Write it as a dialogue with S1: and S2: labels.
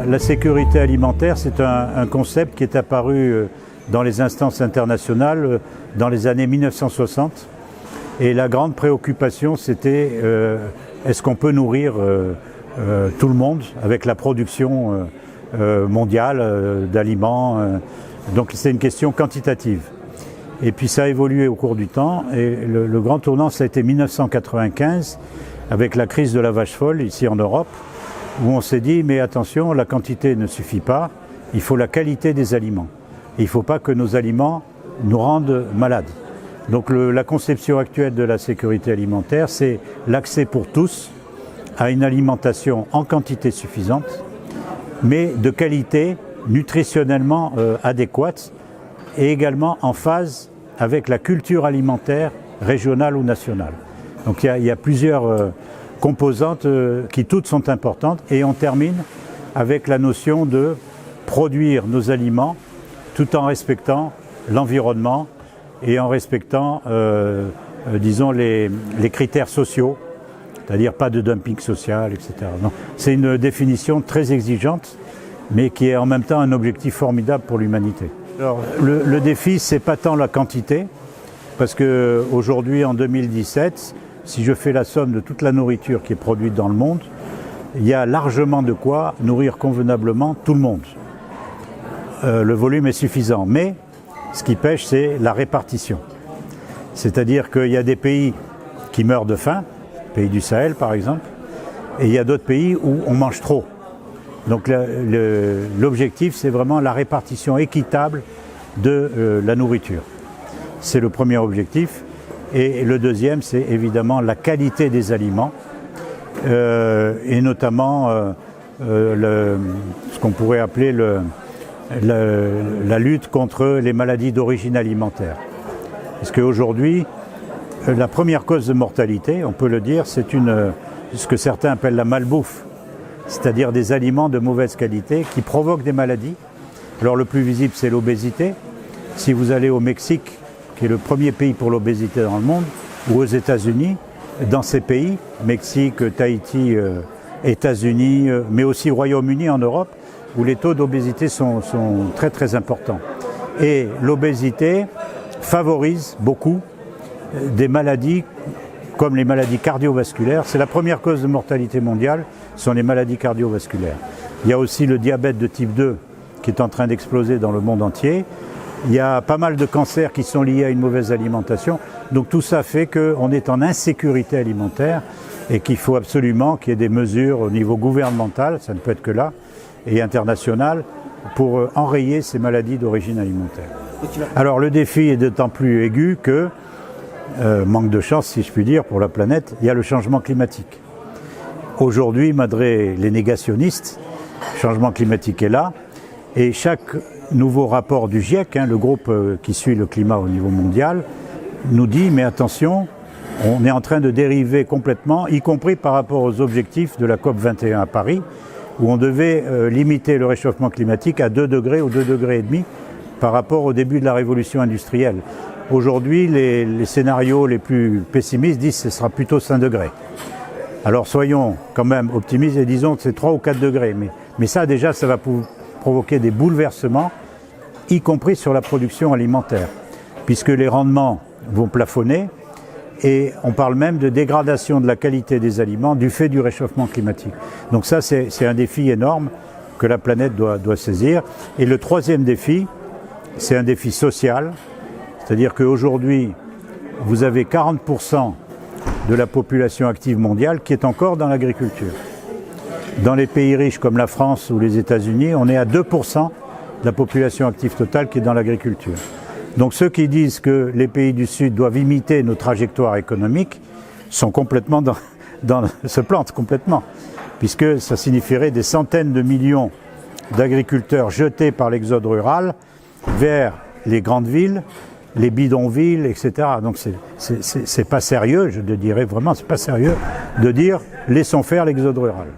S1: La sécurité alimentaire, c'est un concept qui est apparu dans les instances internationales dans les années 1960. Et la grande préoccupation, c'était est-ce qu'on peut nourrir tout le monde avec la production mondiale d'aliments. Donc c'est une question quantitative. Et puis ça a évolué au cours du temps. Et le grand tournant, ça a été 1995, avec la crise de la vache folle ici en Europe, où on s'est dit, mais attention, la quantité ne suffit pas, il faut la qualité des aliments. Et il ne faut pas que nos aliments nous rendent malades. Donc la conception actuelle de la sécurité alimentaire, c'est l'accès pour tous à une alimentation en quantité suffisante, mais de qualité nutritionnellement adéquate et également en phase avec la culture alimentaire régionale ou nationale. Donc il y a plusieurs composantes qui toutes sont importantes, et on termine avec la notion de produire nos aliments tout en respectant l'environnement et en respectant, disons, les critères sociaux, c'est-à-dire pas de dumping social, etc. C'est une définition très exigeante, mais qui est en même temps un objectif formidable pour l'humanité. Alors, le défi, c'est pas tant la quantité, parce qu'aujourd'hui, en 2017, si je fais la somme de toute la nourriture qui est produite dans le monde, il y a largement de quoi nourrir convenablement tout le monde. Le volume est suffisant, mais ce qui pêche, c'est la répartition. C'est-à-dire qu'il y a des pays qui meurent de faim, pays du Sahel par exemple, et il y a d'autres pays où on mange trop. Donc l'objectif, c'est vraiment la répartition équitable de la nourriture. C'est le premier objectif. Et le deuxième, c'est évidemment la qualité des aliments, et notamment ce qu'on pourrait appeler la lutte contre les maladies d'origine alimentaire. Parce qu'aujourd'hui, la première cause de mortalité, on peut le dire, c'est ce que certains appellent la malbouffe, c'est-à-dire des aliments de mauvaise qualité qui provoquent des maladies. Alors le plus visible, c'est l'obésité. Si vous allez au Mexique, qui est le premier pays pour l'obésité dans le monde, ou aux États-Unis, dans ces pays, Mexique, Tahiti, États-Unis, mais aussi Royaume-Uni en Europe, où les taux d'obésité sont très très importants. Et l'obésité favorise beaucoup des maladies comme les maladies cardiovasculaires. C'est la première cause de mortalité mondiale, ce sont les maladies cardiovasculaires. Il y a aussi le diabète de type 2 qui est en train d'exploser dans le monde entier. Il y a pas mal de cancers qui sont liés à une mauvaise alimentation. Donc tout ça fait qu'on est en insécurité alimentaire et qu'il faut absolument qu'il y ait des mesures au niveau gouvernemental, ça ne peut être que là, et international, pour enrayer ces maladies d'origine alimentaire. Alors le défi est d'autant plus aigu que, manque de chance si je puis dire pour la planète, il y a le changement climatique. Aujourd'hui, malgré les négationnistes, le changement climatique est là, et chaque nouveau rapport du GIEC, le groupe qui suit le climat au niveau mondial, nous dit mais attention, on est en train de dériver complètement, y compris par rapport aux objectifs de la COP21 à Paris, où on devait limiter le réchauffement climatique à 2 degrés ou 2,5 degrés par rapport au début de la révolution industrielle. Aujourd'hui, les scénarios les plus pessimistes disent que ce sera plutôt 5 degrés. Alors soyons quand même optimistes et disons que c'est 3 ou 4 degrés. Mais ça déjà, ça va provoquer des bouleversements, y compris sur la production alimentaire, puisque les rendements vont plafonner et on parle même de dégradation de la qualité des aliments du fait du réchauffement climatique. Donc ça, c'est un défi énorme que la planète doit saisir. Et le troisième défi, c'est un défi social, c'est-à-dire qu'aujourd'hui, vous avez 40% de la population active mondiale qui est encore dans l'agriculture. Dans les pays riches comme la France ou les États-Unis, on est à 2% de la population active totale qui est dans l'agriculture. Donc ceux qui disent que les pays du Sud doivent imiter nos trajectoires économiques sont complètement se plantent complètement, puisque ça signifierait des centaines de millions d'agriculteurs jetés par l'exode rural vers les grandes villes, les bidonvilles, etc. Donc c'est pas sérieux, je dirais vraiment, c'est pas sérieux de dire laissons faire l'exode rural.